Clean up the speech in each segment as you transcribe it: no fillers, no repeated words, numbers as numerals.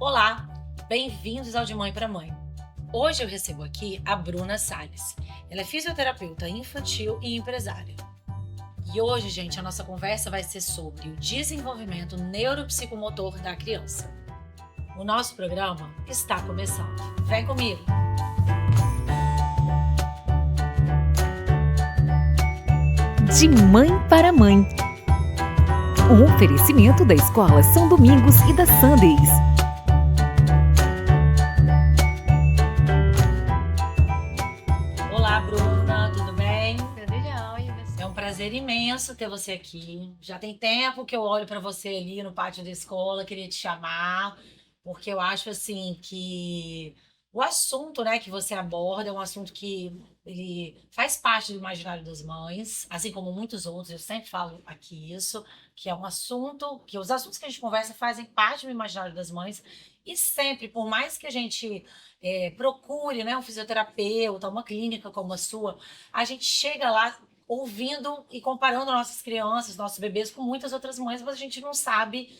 Olá, bem-vindos ao De Mãe para Mãe. Hoje eu recebo aqui a Bruna Salles. Ela é fisioterapeuta infantil e empresária. E hoje, gente, a nossa conversa vai ser sobre o desenvolvimento neuropsicomotor da criança. O nosso programa está começando. Vem comigo! De Mãe para Mãe. Um oferecimento da Escola São Domingos e da Sundays. Olá, Bruna, tudo bem? Tudo jóia, você? É um prazer imenso ter você aqui. Já tem tempo que eu olho para você ali no pátio da escola, queria te chamar, porque eu acho assim que o assunto, né, que você aborda é um assunto que ele faz parte do imaginário das mães, assim como muitos outros. Eu sempre falo aqui isso, que é um assunto que os assuntos que a gente conversa fazem parte do imaginário das mães. E sempre, por mais que a gente procure, né, um fisioterapeuta, uma clínica como a sua, a gente chega lá ouvindo e comparando nossas crianças, nossos bebês com muitas outras mães, mas a gente não sabe,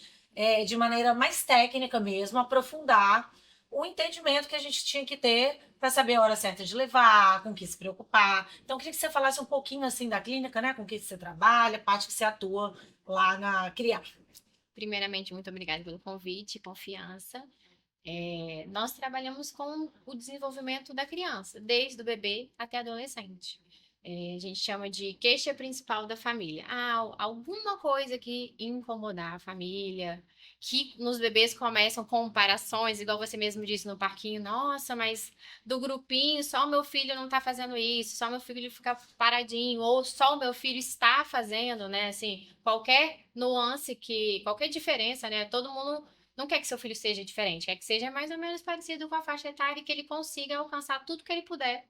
de maneira mais técnica mesmo, aprofundar o entendimento que a gente tinha que ter para saber a hora certa de levar, com o que se preocupar. Então, eu queria que você falasse um pouquinho assim da clínica, né, com que você trabalha, a parte que você atua lá na Criar. Primeiramente, muito obrigada pelo convite e confiança. Nós trabalhamos com o desenvolvimento da criança, desde o bebê até adolescente. A gente chama de queixa principal da família. Alguma coisa que incomodar a família, que nos bebês começam comparações, igual você mesmo disse no parquinho, nossa, mas do grupinho só o meu filho não tá fazendo isso, só o meu filho fica paradinho, ou só o meu filho está fazendo, né? Assim, qualquer nuance qualquer diferença, né? Todo mundo não quer que seu filho seja diferente, quer que seja mais ou menos parecido com a faixa etária e que ele consiga alcançar tudo que ele puder,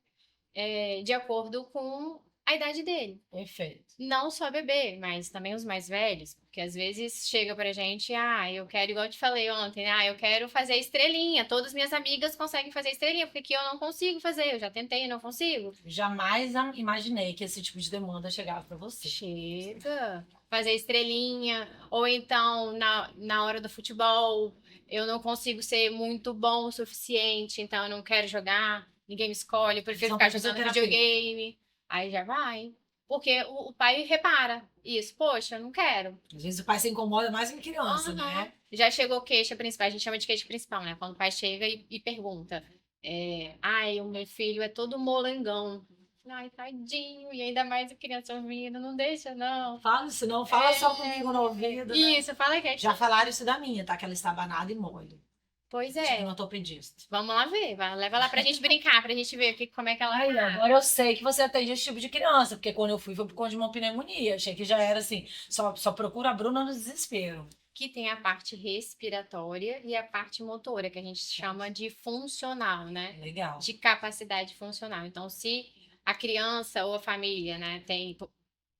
de acordo com a idade dele. Perfeito. Não só bebê, mas também os mais velhos, porque às vezes chega pra gente, eu quero, igual eu te falei ontem, eu quero fazer estrelinha. Todas as minhas amigas conseguem fazer estrelinha, porque aqui eu não consigo fazer, eu já tentei e não consigo. Jamais imaginei que esse tipo de demanda chegava para você. Chega. Fazer estrelinha, ou então na hora do futebol, eu não consigo ser muito bom o suficiente, então eu não quero jogar, ninguém me escolhe, eu prefiro São ficar jogando fisioterapeuta. videogame. Aí já vai. Porque o pai repara isso, poxa, eu não quero. Às vezes o pai se incomoda mais que criança, Aham. né? Já chegou queixa principal, a gente chama de queixa principal, né? Quando o pai chega e pergunta, o meu filho é todo molengão. Ai, tadinho, e ainda mais a criança ouvindo, não deixa, não. Fala isso não, fala só comigo no ouvido, né? Isso, fala que é. Já falaram isso da minha, tá? Que ela está banada e mole. Pois Tive é. um ortopedista. Vamos lá ver, leva lá pra gente brincar, pra gente ver como é que ela Aí, tá. agora eu sei que você atende esse tipo de criança, porque quando eu fui, foi por conta de uma pneumonia. Achei que já era assim, só procura a Bruna no desespero. Que tem a parte respiratória e a parte motora, que a gente chama de funcional, né? Legal. De capacidade funcional. Então, se a criança ou a família, né, tem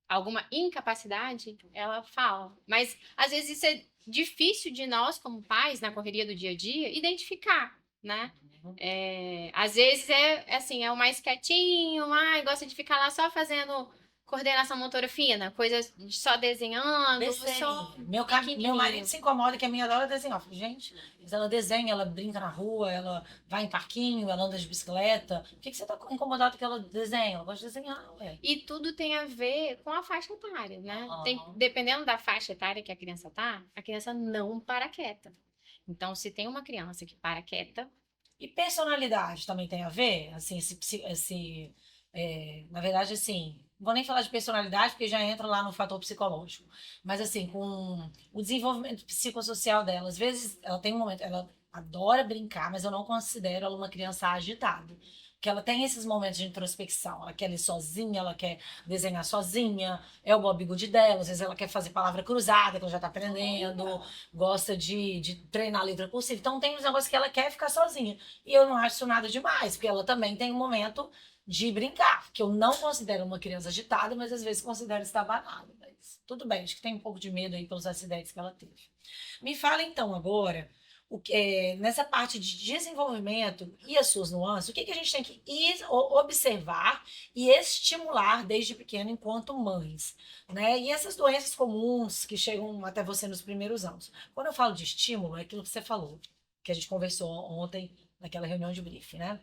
alguma incapacidade, ela fala. Mas, às vezes, isso é difícil de nós, como pais, na correria do dia a dia, identificar, né? Às vezes assim, é o mais quietinho, gosta de ficar lá só fazendo coordenação motora fina, coisas só desenhando, só Meu marido se incomoda que a minha adora desenhar. Eu falei, gente, mas ela desenha, ela brinca na rua, ela vai em parquinho, ela anda de bicicleta. Por que você tá incomodado que ela desenha? Ela gosta de desenhar, ué. E tudo tem a ver com a faixa etária, né? Aham. Dependendo da faixa etária que a criança tá, a criança não para quieta. Então, se tem uma criança que para quieta. E personalidade também tem a ver? Assim, na verdade, assim, não vou nem falar de personalidade, porque já entra lá no fator psicológico. Mas, assim, com o desenvolvimento psicossocial dela, às vezes ela tem um momento, ela adora brincar, mas eu não considero ela uma criança agitada. Porque ela tem esses momentos de introspecção. Ela quer ler sozinha, ela quer desenhar sozinha, é o Bob Good dela. Às vezes ela quer fazer palavra cruzada, que ela já está aprendendo, gosta de treinar a letra cursiva. Então tem uns negócios que ela quer ficar sozinha. E eu não acho isso nada demais, porque ela também tem um momento de brincar, que eu não considero uma criança agitada, mas às vezes considero estabanada. Mas tudo bem, acho que tem um pouco de medo aí pelos acidentes que ela teve. Me fala então agora, nessa parte de desenvolvimento e as suas nuances, o que a gente tem que observar e estimular desde pequeno enquanto mães, né? E essas doenças comuns que chegam até você nos primeiros anos. Quando eu falo de estímulo, é aquilo que você falou. que a gente conversou ontem naquela reunião de briefing, né?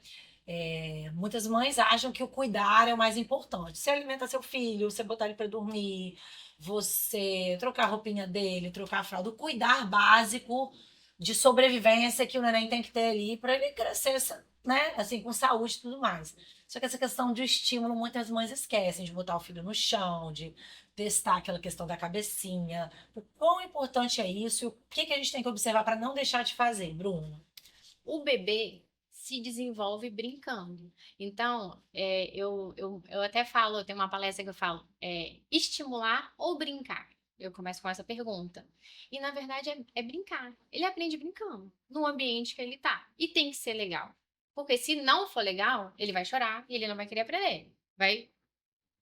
Muitas mães acham que o cuidar é o mais importante. Você alimenta seu filho, você botar ele para dormir, você trocar a roupinha dele, trocar a fralda, o cuidar básico de sobrevivência que o neném tem que ter ali para ele crescer, né? Assim, com saúde e tudo mais. Só que essa questão de estímulo, muitas mães esquecem de botar o filho no chão, de testar aquela questão da cabecinha. O quão importante é isso e o que a gente tem que observar para não deixar de fazer, Bruno? O bebê se desenvolve brincando. Então, eu até falo, tem uma palestra que eu falo, estimular ou brincar? Eu começo com essa pergunta. E, na verdade, é brincar. Ele aprende brincando, no ambiente que ele está. E tem que ser legal. Porque se não for legal, ele vai chorar e ele não vai querer aprender. Vai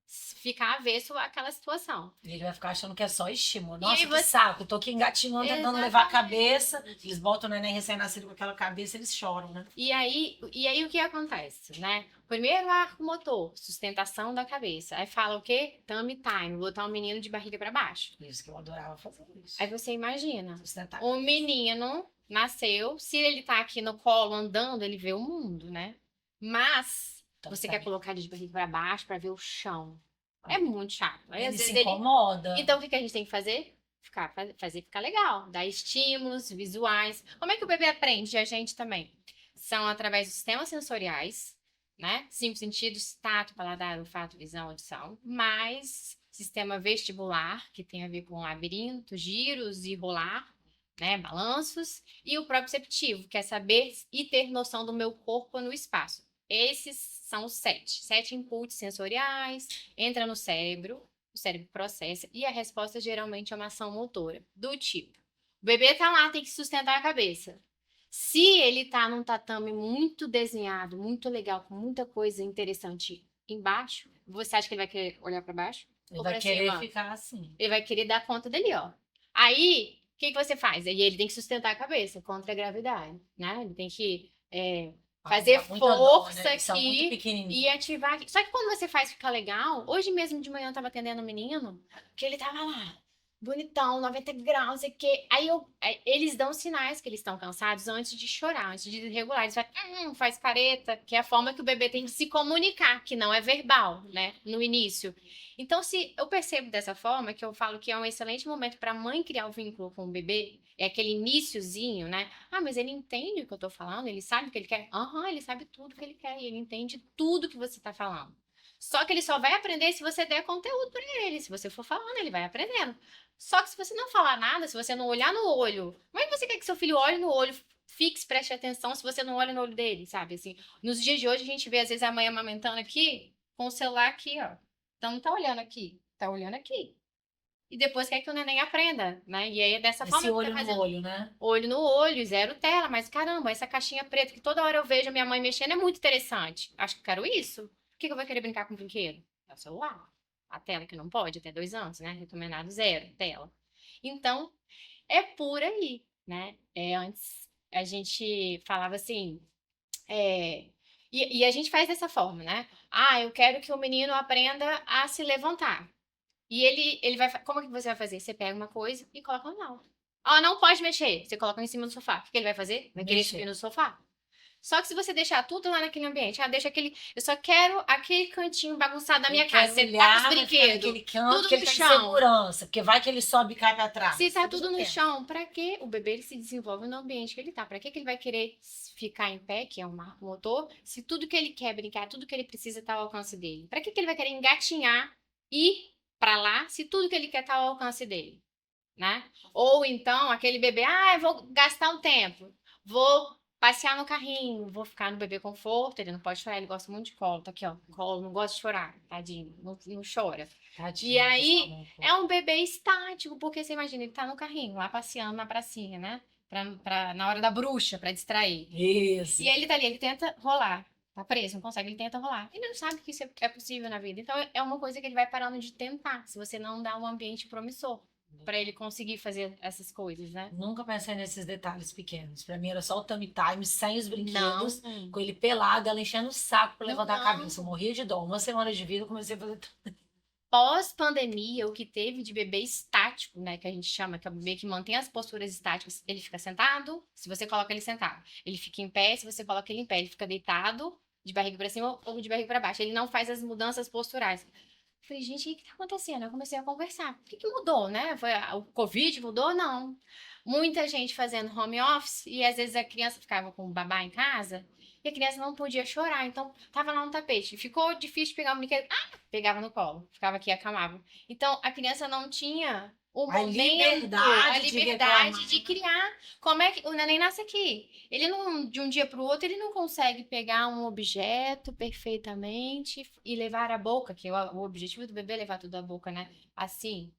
ficar avesso àquela situação. Ele vai ficar achando que é só estímulo. E Nossa, aí que você- saco. Tô aqui engatinhando, tentando levar a Exatamente. cabeça. Eles botam o neném recém-nascido com aquela cabeça, eles choram, né? E aí o que acontece, né? Primeiro arco motor, sustentação da cabeça. Aí fala o quê? Tummy time, botar o menino de barriga para baixo. Isso que eu adorava fazer isso. Aí você imagina, Sustentar. o menino nasceu, se ele tá aqui no colo andando, ele vê o mundo, né? Mas Então, você sabe? quer colocar ele de barriga para baixo para ver o chão. É muito chato. Aí, às Ele vezes se incomoda. Então, o que a gente tem que fazer? Fazer ficar legal, dar estímulos visuais. Como é que o bebê aprende? A gente também. São através dos sistemas sensoriais, né? 5 sentidos: tato, paladar, olfato, visão, audição. Mais sistema vestibular, que tem a ver com labirinto, giros e rolar, né? Balanços. E o proprioceptivo, que é saber e ter noção do meu corpo no espaço. Esses são os 7 inputs sensoriais, entra no cérebro, o cérebro processa, e a resposta geralmente é uma ação motora, do tipo: o bebê tá lá, tem que sustentar a cabeça. Se ele tá num tatame muito desenhado, muito legal, com muita coisa interessante embaixo, você acha que ele vai querer olhar para baixo? Ele Ou vai pra querer cima? ficar assim. Ele vai querer dar conta dele, ó. Aí, o que você faz? Aí ele tem que sustentar a cabeça contra a gravidade, né? Ele tem que fazer Dá muita dor, força né? Eles são muito aqui pequenininhos. e ativar aqui. Só que quando você faz ficar legal, hoje mesmo de manhã eu tava atendendo um menino, que ele tava lá, bonitão, 90 graus, não sei o quê. Aí eles dão sinais que eles estão cansados antes de chorar, antes de regular. Eles faz careta, que é a forma que o bebê tem de se comunicar, que não é verbal, né? No início. Então, se eu percebo dessa forma, que eu falo que é um excelente momento para a mãe criar o vínculo com o bebê, é aquele iniciozinho, né? Ah, mas ele entende o que eu tô falando? Ele sabe o que ele quer? Aham, ele sabe tudo que ele quer e ele entende tudo que você tá falando. Só que ele só vai aprender se você der conteúdo para ele. Se você for falando, ele vai aprendendo. Só que se você não falar nada, se você não olhar no olho, como é que você quer que seu filho olhe no olho, fixe, preste atenção, se você não olha no olho dele, sabe? Assim, nos dias de hoje a gente vê às vezes a mãe amamentando aqui, com o celular aqui, ó. Então não tá olhando aqui, tá olhando aqui. E depois quer que o neném aprenda, né? E aí é dessa forma Esse que olho tá no fazendo. olho, né? Olho no olho, zero tela, mas caramba, essa caixinha preta que toda hora eu vejo a minha mãe mexendo é muito interessante. Acho que quero isso. Por que eu vou querer brincar com o brinquedo? É o celular. A tela que não pode, até 2 anos, né? Recomendado zero tela. Então, é por aí, né? Antes a gente falava assim, e a gente faz dessa forma, né? Ah, eu quero que o menino aprenda a se levantar. E ele vai. Como é que você vai fazer? Você pega uma coisa e coloca no alto. Ah, não pode mexer. Você coloca em cima do sofá. O que ele vai fazer? Vai querer subir no sofá. Só que se você deixar tudo lá naquele ambiente, deixa aquele. Eu só quero aquele cantinho bagunçado da minha casa. Você tá com os brinquedos. Aquele canto tudo que ele no tem chão. segurança, porque vai que ele sobe e cai pra trás. Se tá tudo no chão, pra quê? O bebê ele se desenvolve no ambiente que ele tá. Pra que ele vai querer ficar em pé, que é um marco motor, se tudo que ele quer brincar, tudo que ele precisa tá ao alcance dele? Pra que ele vai querer engatinhar e para lá, se tudo que ele quer tá ao alcance dele, né? Ou então, aquele bebê, eu vou gastar um tempo, vou passear no carrinho, vou ficar no bebê conforto, ele não pode chorar, ele gosta muito de colo, tá aqui, ó, colo, não gosta de chorar, tadinho, não chora. Tadinho, e aí, é um bebê estático, porque você imagina, ele tá no carrinho, lá passeando na pracinha, né? Na hora da bruxa, pra distrair. Isso. E aí ele tá ali, ele tenta rolar. Tá preso, não consegue, ele tenta rolar. Ele não sabe que isso é possível na vida. Então, é uma coisa que ele vai parando de tentar, se você não dá um ambiente promissor para ele conseguir fazer essas coisas, né? Nunca pensei nesses detalhes pequenos. Pra mim era só o tummy time, sem os brinquedos, Não. com ele pelado, ela enchendo o saco pra levantar Não. a cabeça. Eu morria de dó. 1 semana de vida, eu comecei a fazer pós-pandemia, o que teve de bebê estático, né, que a gente chama, que é o bebê que mantém as posturas estáticas, ele fica sentado, se você coloca ele sentado. Ele fica em pé, se você coloca ele em pé. Ele fica deitado, de barriga para cima ou de barriga para baixo. Ele não faz as mudanças posturais. Falei, gente, o que tá acontecendo? Eu comecei a conversar. O que mudou, né? O Covid mudou? Não. Muita gente fazendo home office e às vezes a criança ficava com o babá em casa e a criança não podia chorar. Então, tava lá no tapete. Ficou difícil de pegar o brinquedo. Ah, pegava no colo. Ficava aqui, acalmava. Então, a criança não tinha o A momento, a liberdade de liberdade reclamar. de criar. Como é que o neném nasce aqui? Ele não, de um dia para o outro, ele não consegue pegar um objeto perfeitamente e levar à boca, que o objetivo do bebê é levar tudo à boca, né? Assim,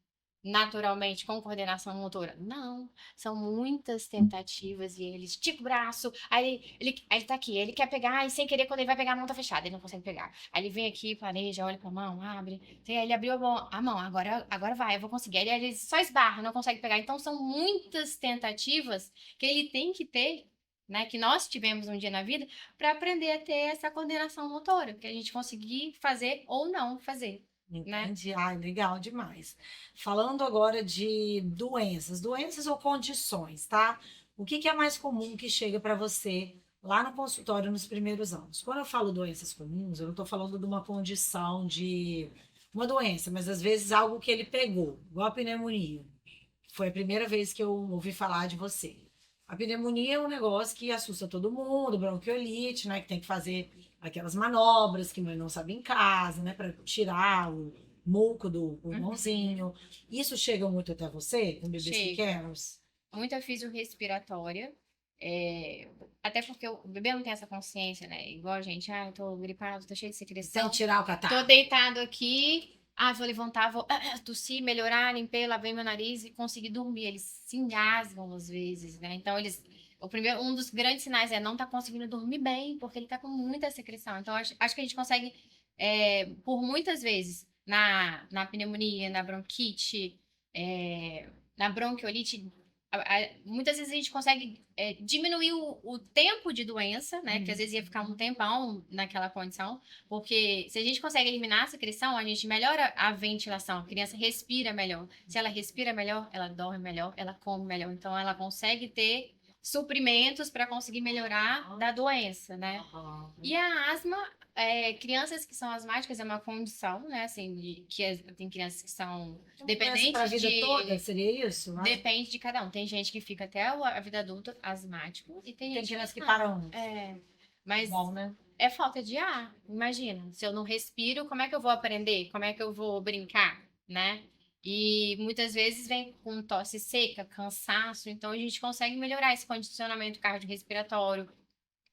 naturalmente, com coordenação motora. Não, são muitas tentativas e ele estica o braço, aí ele tá aqui, ele quer pegar e sem querer, quando ele vai pegar, a mão tá fechada, ele não consegue pegar. Aí ele vem aqui, planeja, olha pra mão, abre, aí ele abriu a mão, agora vai, eu vou conseguir. Aí ele só esbarra, não consegue pegar. Então, são muitas tentativas que ele tem que ter, né, que nós tivemos um dia na vida, para aprender a ter essa coordenação motora, que a gente conseguir fazer ou não fazer, né? Entendi. Ai, legal demais. Falando agora de doenças ou condições, tá? O que que é mais comum que chega para você lá no consultório nos primeiros anos? Quando eu falo doenças comuns, eu não estou falando de uma condição de uma doença, mas às vezes algo que ele pegou, igual a pneumonia. Foi a primeira vez que eu ouvi falar de você. A pneumonia é um negócio que assusta todo mundo, bronquiolite, né? Que tem que fazer aquelas manobras que mãe não sabe em casa, né? Para tirar o muco do pulmãozinho. Isso chega muito até você, com bebês Chega. pequenos? Muita fisiorrespiratória, até porque o bebê não tem essa consciência, né? Igual a gente, eu tô gripado, tô cheio de secreção, Sem tirar o tô catarro. deitado aqui, vou levantar, vou tossir, melhorar, limpei, lavei meu nariz e consegui dormir. Eles se engasgam às vezes, né? Então, um dos grandes sinais é não tá conseguindo dormir bem, porque ele tá com muita secreção. Então, acho que a gente consegue, por muitas vezes, na pneumonia, na bronquite, na bronquiolite, muitas vezes a gente consegue diminuir o tempo de doença, né? Que às vezes ia ficar um tempão naquela condição, porque se a gente consegue eliminar a secreção, a gente melhora a ventilação, a criança respira melhor. Se ela respira melhor, ela dorme melhor, ela come melhor. Então, ela consegue ter suprimentos para conseguir melhorar da doença, né? E a asma, crianças que são asmáticas é uma condição, né? Assim, tem crianças que são dependentes Para a vida de... toda, seria isso? Depende de cada um. Tem gente que fica até a vida adulta asmático e tem Tem gente crianças que não. param antes. Mas Bom, né? é falta de ar. Imagina, se eu não respiro, como é que eu vou aprender? Como é que eu vou brincar, né? E muitas vezes vem com tosse seca, cansaço. Então, a gente consegue melhorar esse condicionamento cardiorrespiratório,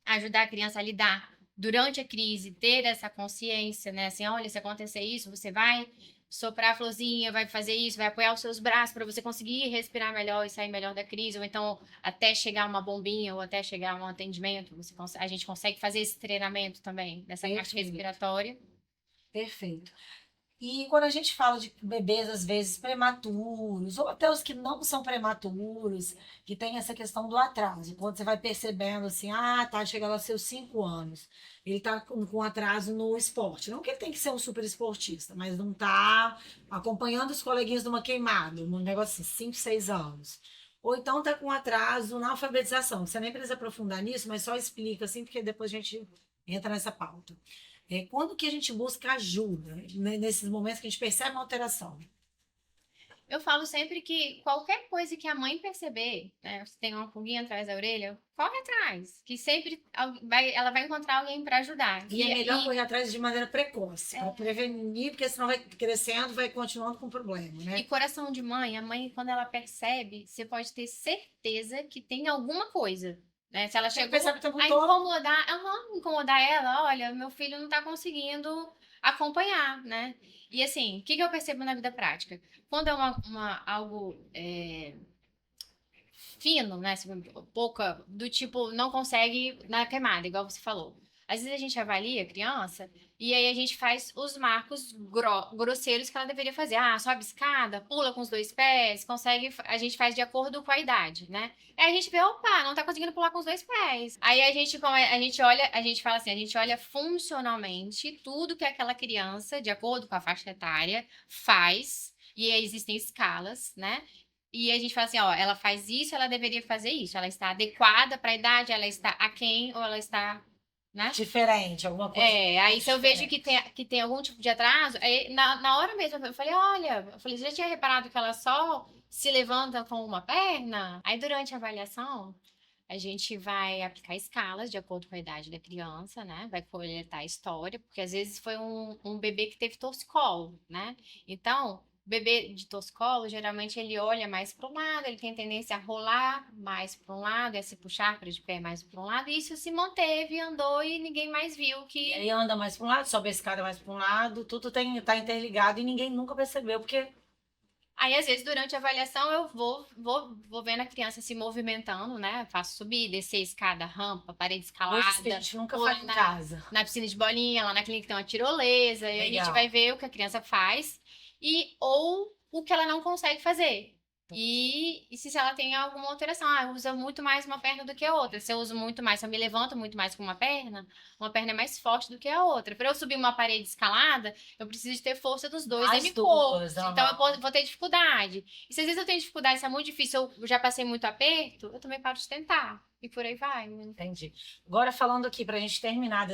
ajudar a criança a lidar durante a crise, ter essa consciência, né? Assim, olha, se acontecer isso, você vai soprar a florzinha, vai fazer isso, vai apoiar os seus braços para você conseguir respirar melhor e sair melhor da crise, ou então até chegar uma bombinha ou até chegar um atendimento, a gente consegue fazer esse treinamento também dessa parte Perfeito. respiratória. Perfeito. E quando a gente fala de bebês, às vezes, prematuros, ou até os que não são prematuros, que tem essa questão do atraso, quando você vai percebendo assim, tá chegando aos seus 5 anos, ele tá com atraso no esporte. Não que ele tem que ser um super esportista, mas não tá acompanhando os coleguinhas numa queimada, um negócio assim, 5, 6 anos. Ou então tá com atraso na alfabetização. Você nem precisa aprofundar nisso, mas só explica assim, porque depois a gente entra nessa pauta. Quando que a gente busca ajuda, né, nesses momentos que a gente percebe uma alteração? Eu falo sempre que qualquer coisa que a mãe perceber, né, se tem uma pulguinha atrás da orelha, corre atrás, que sempre ela vai encontrar alguém para ajudar. E é melhor correr atrás de maneira precoce, para prevenir, porque senão vai crescendo, vai continuando com problema, né? E coração de mãe, a mãe, quando ela percebe, você pode ter certeza que tem alguma coisa. Né? Se ela chegou percebe o tempo a todo. incomodar ela, olha, meu filho não tá conseguindo acompanhar, né? E assim, o que eu percebo na vida prática? Quando é algo fino, né? Assim, pouca, do tipo, não consegue na queimada, igual você falou. Às vezes a gente avalia a criança e aí a gente faz os marcos grosseiros que ela deveria fazer. Ah, sobe escada, pula com os 2 pés, consegue. A gente faz de acordo com a idade, né? Aí a gente vê, opa, não tá conseguindo pular com os 2 pés. Aí a gente olha, a gente fala assim, a gente olha funcionalmente tudo que aquela criança, de acordo com a faixa etária, faz. E aí existem escalas, né? E a gente fala assim, ó, ela faz isso, ela deveria fazer isso. Ela está adequada para a idade, ela está aquém ou ela está, né? Diferente, alguma coisa. Aí se eu vejo diferente. que tem algum tipo de atraso, aí, na hora mesmo eu falei, olha, eu falei, você já tinha reparado que ela só se levanta com uma perna? Aí durante a avaliação, a gente vai aplicar escalas de acordo com a idade da criança, né? Vai coletar a história, porque às vezes foi um bebê que teve torcicolo, né? Então, o bebê de torcicolo, geralmente ele olha mais para um lado, ele tem tendência a rolar mais para um lado, a se puxar para de pé mais para um lado, e isso se manteve, andou e ninguém mais viu E que. aí anda mais para um lado, sobe a escada mais para um lado, tudo tá interligado e ninguém nunca percebeu, porque Aí, às vezes, durante a avaliação, eu vou vendo a criança se movimentando, né? Faço subir, descer escada, rampa, parede coisas que a escalada, gente nunca ou faz em casa. na piscina de bolinha, lá na clínica tem uma tirolesa, e a gente Legal. vai ver o que a criança faz ou o que ela não consegue fazer. E se ela tem alguma alteração, usa muito mais uma perna do que a outra. Se eu uso muito mais, se eu me levanto muito mais com uma perna é mais forte do que a outra. Para eu subir uma parede escalada, eu preciso de ter força dos dois As e me pôr. duas, Então eu vou ter dificuldade. E se às vezes eu tenho dificuldade, se é muito difícil, eu já passei muito aperto, eu também paro de tentar. E por aí vai. Entendi. Agora, falando aqui, para a gente terminar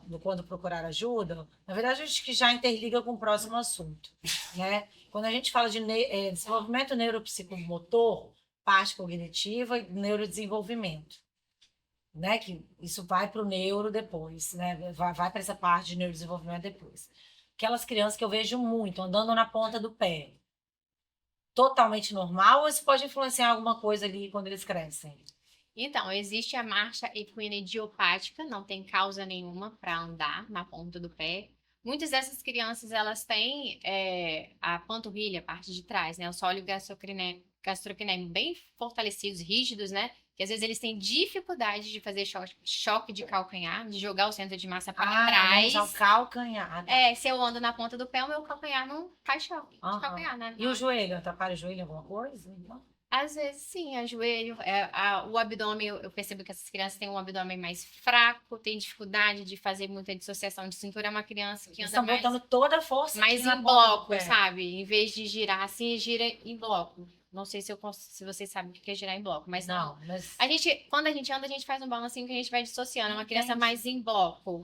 do quando procurar ajuda, na verdade, a gente que já interliga com o próximo assunto, né? Quando a gente fala de desenvolvimento neuropsicomotor, parte cognitiva e neurodesenvolvimento, né? Que isso vai para o neuro depois, né? Vai para essa parte de neurodesenvolvimento depois. Aquelas crianças que eu vejo muito andando na ponta do pé, totalmente normal, ou isso pode influenciar alguma coisa ali quando eles crescem? Então, existe a marcha equina idiopática, não tem causa nenhuma para andar na ponta do pé. Muitas dessas crianças, elas têm a panturrilha, a parte de trás, né? O sólio gastrocnêmio bem fortalecidos, rígidos, né? Que às vezes eles têm dificuldade de fazer choque de calcanhar, de jogar o centro de massa para trás. O calcanhar. Se eu ando na ponta do pé, o meu calcanhar não faz choque de calcanhar, né? E o joelho? Atrapalha o joelho em alguma coisa? Não. Às vezes, sim, ajoelho, o abdômen, eu percebo que essas crianças têm um abdômen mais fraco, têm dificuldade de fazer muita dissociação de cintura. É uma criança que anda mais, botando toda a força mais em bloco, sabe? Em vez de girar assim, gira em bloco. Não sei se vocês sabem o que é girar em bloco, mas não. Quando a gente anda, a gente faz um balancinho que a gente vai dissociando. É uma criança mais em bloco.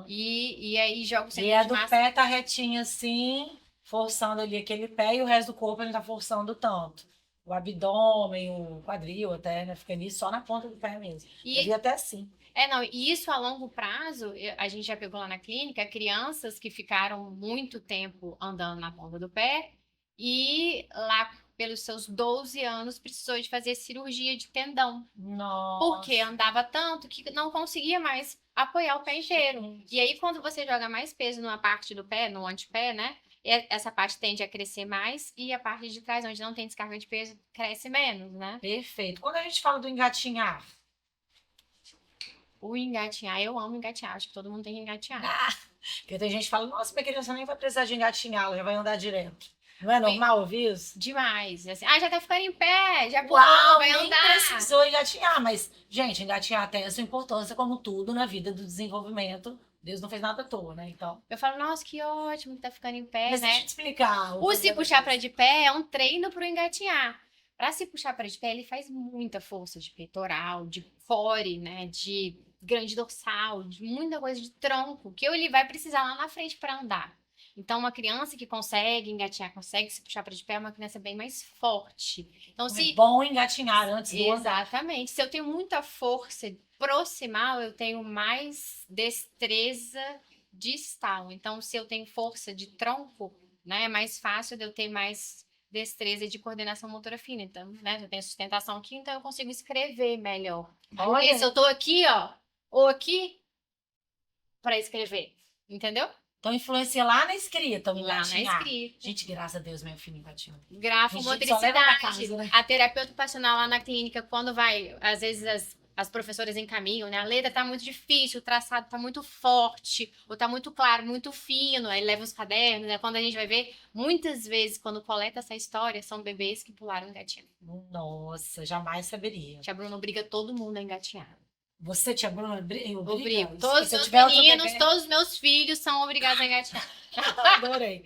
E aí joga o centro de massa. E a do pé tá retinha assim, forçando ali aquele pé, e o resto do corpo ele tá forçando tanto. O abdômen, o quadril até, né? Fica ali só na ponta do pé mesmo. E até assim. E isso a longo prazo, a gente já pegou lá na clínica crianças que ficaram muito tempo andando na ponta do pé e lá pelos seus 12 anos precisou de fazer cirurgia de tendão. Nossa. Porque andava tanto que não conseguia mais apoiar o pé inteiro. E aí quando você joga mais peso numa parte do pé, no antepé, né? Essa parte tende a crescer mais e a parte de trás, onde não tem descarga de peso, cresce menos, né? Perfeito. Quando a gente fala do engatinhar? O engatinhar, eu amo engatinhar. Acho que todo mundo tem que engatinhar. Porque tem gente que fala, nossa, minha criança nem vai precisar de engatinhar, ela já vai andar direto. Não é normal ouvir isso? Demais. Assim, já tá ficando em pé, já pulou, vai andar. Nem precisou engatinhar, mas, gente, engatinhar tem a sua importância como tudo na vida do desenvolvimento. Deus não fez nada à toa, né? Então. Eu falo, nossa, que ótimo que tá ficando em pé, mas né? deixa eu te explicar. O se puxar para de pé é um treino pro engatinhar. Para se puxar para de pé, ele faz muita força de peitoral, de core, né? De grande dorsal, de muita coisa de tronco, que ele vai precisar lá na frente para andar. Então, uma criança que consegue engatinhar, consegue se puxar para de pé, é uma criança bem mais forte. Então, é bom engatinhar antes do Exatamente. Se eu tenho muita força proximal, eu tenho mais destreza distal. Então, se eu tenho força de tronco, né, é mais fácil de eu ter mais destreza de coordenação motora fina. Então, né, eu tenho sustentação aqui, então eu consigo escrever melhor. Olha, se eu tô aqui, ou aqui, para escrever, entendeu? Então influencia lá na escrita, lá na escrita. Gente, graças a Deus, meu filho engatinhou. Grafomotricidade. Né? A terapeuta ocupacional lá na clínica, quando vai, às vezes as professoras encaminham, né? A letra tá muito difícil, o traçado tá muito forte, ou tá muito claro, muito fino, aí leva os cadernos, né? Quando a gente vai ver, muitas vezes, quando coleta essa história, são bebês que pularam engatinhando. Nossa, jamais saberia. Tia Bruna obriga todo mundo a engatinhar. Você, tia Bruna, Obrigo. obriga? Todos Se eu os tiver outro meninos, bebê- todos os meus filhos são obrigados a engatinhar. Adorei.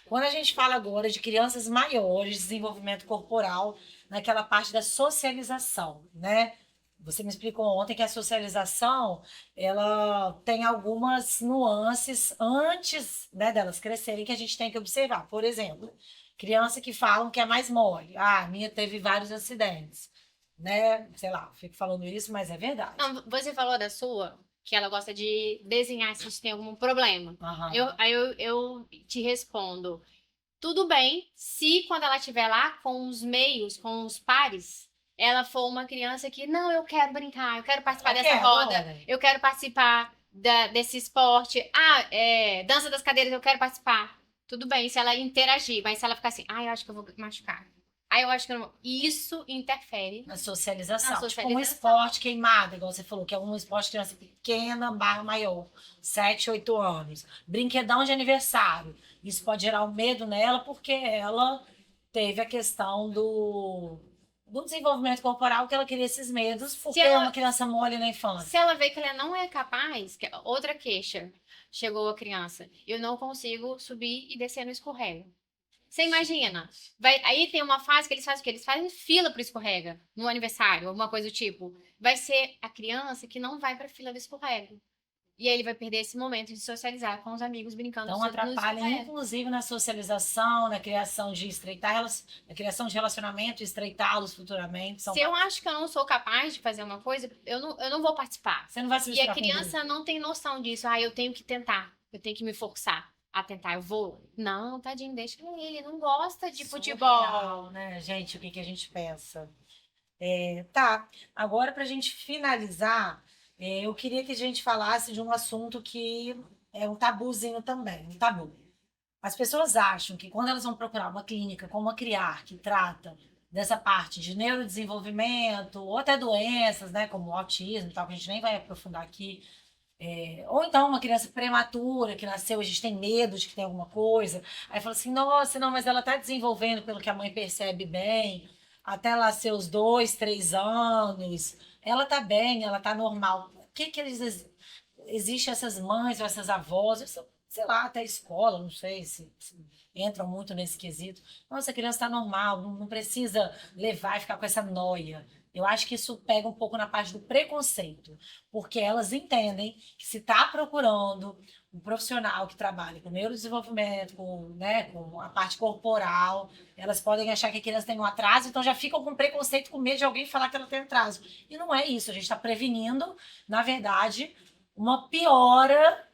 Quando a gente fala agora de crianças maiores, desenvolvimento corporal, naquela parte da socialização, né? Você me explicou ontem que a socialização, ela tem algumas nuances antes, né, delas crescerem que a gente tem que observar. Por exemplo, criança que falam que é mais mole. Ah, a minha teve vários acidentes, né? Sei lá, fico falando isso, mas é verdade. Não, você falou da sua, que ela gosta de desenhar se a gente tem algum problema. Aham. Aí eu te respondo. Tudo bem se quando ela estiver lá com os meios, com os pares, ela for uma criança que, não, eu quero brincar, eu quero participar dessa roda, Agora. eu quero participar desse esporte. Ah, dança das cadeiras, eu quero participar. Tudo bem se ela interagir, mas se ela ficar assim, eu acho que eu vou machucar. Eu acho que eu não vou. Isso interfere. Na socialização. Na Tipo um socialização. esporte queimado, igual você falou, que é um esporte de criança pequena, barra maior, 7, 8 anos. Brinquedão de aniversário. Isso pode gerar um medo nela, porque ela teve a questão do desenvolvimento corporal, que ela queria esses medos, porque é uma criança mole na infância. Se ela vê que ela não é capaz, outra queixa, chegou a criança, eu não consigo subir e descer no escorrega. Você imagina, aí tem uma fase que eles fazem o quê? Eles fazem fila pro escorrega, no aniversário, alguma coisa do tipo. Vai ser a criança que não vai pra fila do escorrega. E aí ele vai perder esse momento de socializar com os amigos brincando Então no atrapalha, escorrega. inclusive, na socialização, na criação de na criação de relacionamento, estreitá-los futuramente. Se eu acho que eu não sou capaz de fazer uma coisa, eu não vou participar. Você não vai se E a misturar com criança não tem noção disso. Eu tenho que tentar, eu tenho que me forçar a tentar, eu vou. Não, tadinho, deixa ele não gosta de futebol. Surreal, né, gente? O que a gente pensa? Tá, agora para a gente finalizar, eu queria que a gente falasse de um assunto que é um tabuzinho também, um tabu. As pessoas acham que quando elas vão procurar uma clínica como a Criar, que trata dessa parte de neurodesenvolvimento, ou até doenças, né, como o autismo e tal, que a gente nem vai aprofundar aqui, ou então uma criança prematura que nasceu, a gente tem medo de que tem alguma coisa. Aí fala assim, nossa, não, mas ela está desenvolvendo pelo que a mãe percebe bem, até lá seus 2, 3 anos, ela está bem, ela está normal. O que eles... Existem essas mães ou essas avós, sei lá, até escola, não sei se entram muito nesse quesito. Nossa, a criança está normal, não precisa levar e ficar com essa noia. Eu acho que isso pega um pouco na parte do preconceito, porque elas entendem que se está procurando um profissional que trabalhe com neurodesenvolvimento, com a parte corporal, elas podem achar que a criança tem um atraso, então já ficam com preconceito, com medo de alguém falar que ela tem atraso. E não é isso, a gente está prevenindo, na verdade, uma piora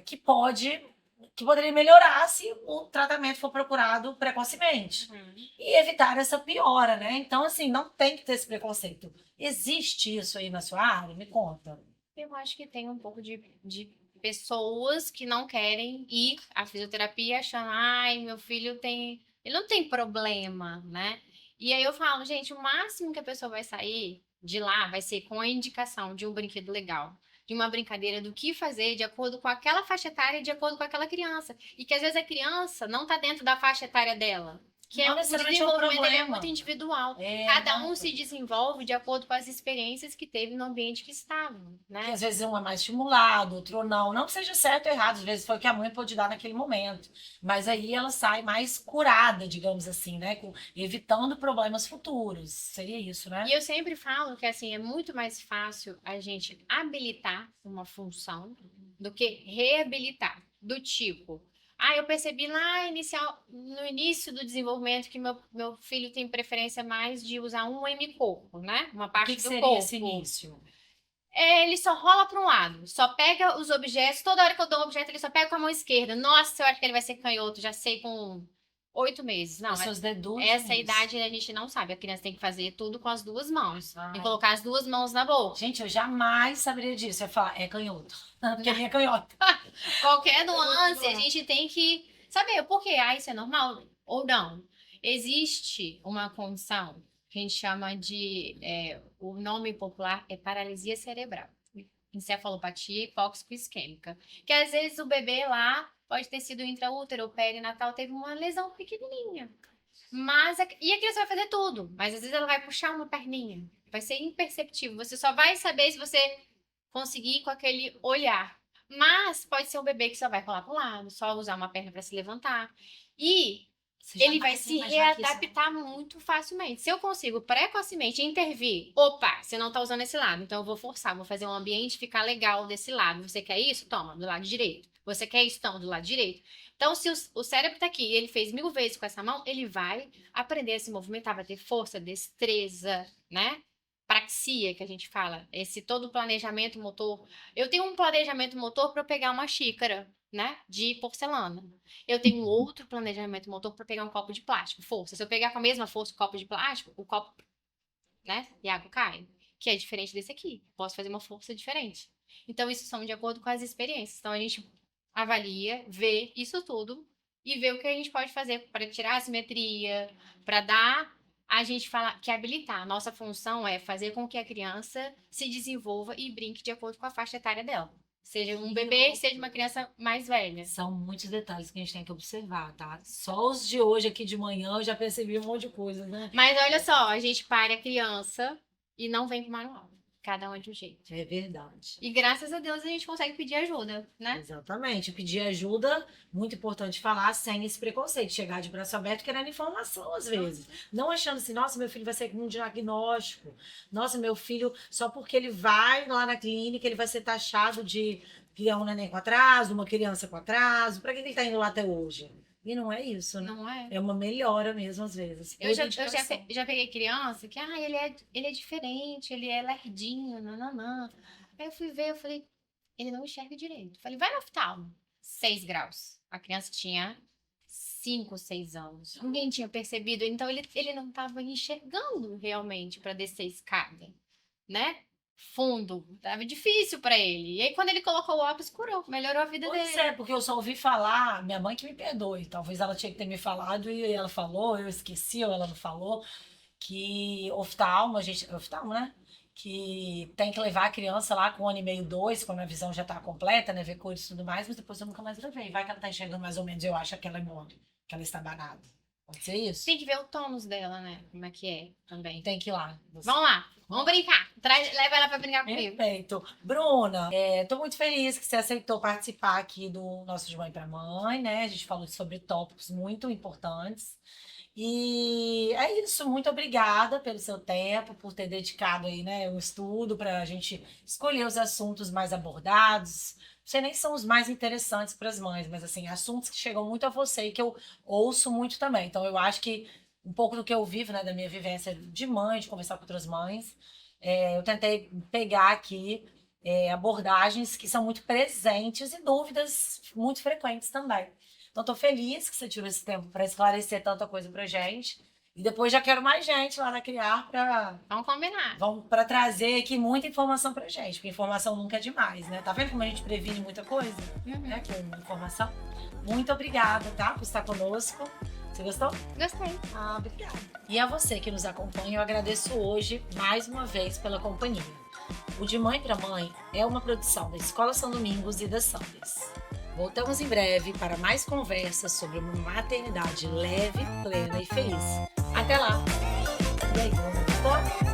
que poderia melhorar se o tratamento for procurado precocemente. E evitar essa piora, né? Então, assim, não tem que ter esse preconceito. Existe isso aí na sua área? Me conta. Eu acho que tem um pouco de pessoas que não querem ir à fisioterapia achando, meu filho ele não tem problema, né? E aí eu falo, gente, o máximo que a pessoa vai sair de lá vai ser com a indicação de um brinquedo legal, de uma brincadeira do que fazer de acordo com aquela faixa etária, de acordo com aquela criança. E que às vezes a criança não tá dentro da faixa etária dela. Que Não o necessariamente é um desenvolvimento dele é problema. muito individual. É, Cada não, um se desenvolve de acordo com as experiências que teve no ambiente que estava, que né? às vezes um é mais estimulado, outro não. Não que seja certo ou errado, às vezes foi o que a mãe pôde dar naquele momento. Mas aí ela sai mais curada, digamos assim, né? Evitando problemas futuros. Seria isso, né? E eu sempre falo que assim é muito mais fácil a gente habilitar uma função do que reabilitar. Do tipo, eu percebi lá no início do desenvolvimento que meu filho tem preferência mais de usar um hemicorpo, né? Uma O parte que do seria corpo. esse início? Ele só rola para um lado, só pega os objetos. Toda hora que eu dou um objeto, ele só pega com a mão esquerda. Nossa, eu acho que ele vai ser canhoto, já sei com 8 meses. Não, Os seus deduz essa nisso. idade a gente não sabe. A criança tem que fazer tudo com as duas mãos. Ai. Tem que colocar as duas mãos na boca. Gente, eu jamais saberia disso. Eu ia falar, é canhoto. Porque a minha é canhota. Qualquer nuance, a gente tem que saber por quê. Isso é normal ou não. Existe uma condição que a gente chama de, o nome popular é paralisia cerebral, encefalopatia hipóxico-isquêmica, que às vezes o bebê lá pode ter sido intraútero ou perinatal, teve uma lesão pequenininha, e a criança vai fazer tudo, mas às vezes ela vai puxar uma perninha, vai ser imperceptível, você só vai saber se você conseguir com aquele olhar. Mas pode ser um bebê que só vai rolar para o lado, só usar uma perna para se levantar. E ele vai se readaptar muito facilmente. Se eu consigo precocemente intervir, opa, você não tá usando esse lado, então eu vou forçar, vou fazer um ambiente ficar legal desse lado. Você quer isso? Toma, do lado direito. Você quer isso? Toma, do lado direito. Então, se o cérebro tá aqui e ele fez 1000 vezes com essa mão, ele vai aprender a se movimentar, vai ter força, destreza, né? Praxia, que a gente fala, esse todo planejamento motor. Eu tenho um planejamento motor para pegar uma xícara, né, de porcelana. Eu tenho um outro planejamento motor para pegar um copo de plástico, força. Se eu pegar com a mesma força o copo de plástico, o copo, né, e a água cai, que é diferente desse aqui. Posso fazer uma força diferente. Então, isso são de acordo com as experiências. Então, a gente avalia, vê isso tudo e vê o que a gente pode fazer para tirar a simetria, para dar. A gente fala que habilitar. A nossa função é fazer com que a criança se desenvolva e brinque de acordo com a faixa etária dela. Seja um bebê, seja uma criança mais velha. São muitos detalhes que a gente tem que observar, tá? Só os de hoje aqui de manhã eu já percebi um monte de coisa, né? Mas olha só, a gente para a criança e não vem com manual. Cada um é de um jeito. É verdade. E graças a Deus a gente consegue pedir ajuda, né? Exatamente. Pedir ajuda, muito importante falar, sem esse preconceito. Chegar de braço aberto querendo informação, às vezes. Não achando assim, nossa, meu filho vai ser com um diagnóstico. Nossa, meu filho, só porque ele vai lá na clínica, ele vai ser taxado de criar um neném com atraso, uma criança com atraso. Pra que ele tá indo lá até hoje? E não é isso, né? Não é? É uma melhora mesmo, às vezes. Eu já peguei criança que, ele é diferente, ele é lerdinho, nananã. Aí eu fui ver, eu falei, ele não enxerga direito. Eu falei, vai no oftalmo. 6 graus. A criança tinha 5, 6 anos. Ninguém tinha percebido. Então, ele não estava enxergando realmente para descer a escada, né? Fundo. Tava difícil para ele. E aí, quando ele colocou o óculos, curou. Melhorou a vida Pois dele. é, porque eu só ouvi falar, minha mãe que me perdoe, talvez ela tinha que ter me falado e ela falou, eu esqueci ou ela não falou, que oftalmo, oftalmo, né? Que tem que levar a criança lá com 1 ano e meio, 2, quando a visão já tá completa, né? Ver cores e tudo mais, mas depois eu nunca mais levei. Vai que ela tá enxergando mais ou menos, eu acho que ela é mole, que ela está banada. Pode ser isso? Tem que ver o tônus dela, né? Como é que é também. Tem que ir lá. Vamos lá. Vamos brincar. Leva ela pra brincar comigo. Perfeito. Bruna, tô muito feliz que você aceitou participar aqui do nosso De Mãe para Mãe, né? A gente falou sobre tópicos muito importantes. E é isso, muito obrigada pelo seu tempo, por ter dedicado aí, né, o estudo para a gente escolher os assuntos mais abordados. Não sei nem se são os mais interessantes para as mães, mas assim, assuntos que chegam muito a você e que eu ouço muito também. Então, eu acho que um pouco do que eu vivo, né, da minha vivência de mãe, de conversar com outras mães, eu tentei pegar aqui abordagens que são muito presentes e dúvidas muito frequentes também. Então, estou feliz que você tirou esse tempo para esclarecer tanta coisa pra gente. E depois já quero mais gente lá na Criar para Vamos combinar. para trazer aqui muita informação pra gente, porque informação nunca é demais, né? Tá vendo como a gente previne muita coisa? Né? Com informação. Muito obrigada, tá? Por estar conosco. Você gostou? Gostei. Ah, obrigada. E a você que nos acompanha, eu agradeço hoje, mais uma vez, pela companhia. O De Mãe para Mãe é uma produção da Escola São Domingos e da Sanders. Voltamos em breve para mais conversas sobre uma maternidade leve, plena e feliz. Até lá! E aí, vamos embora?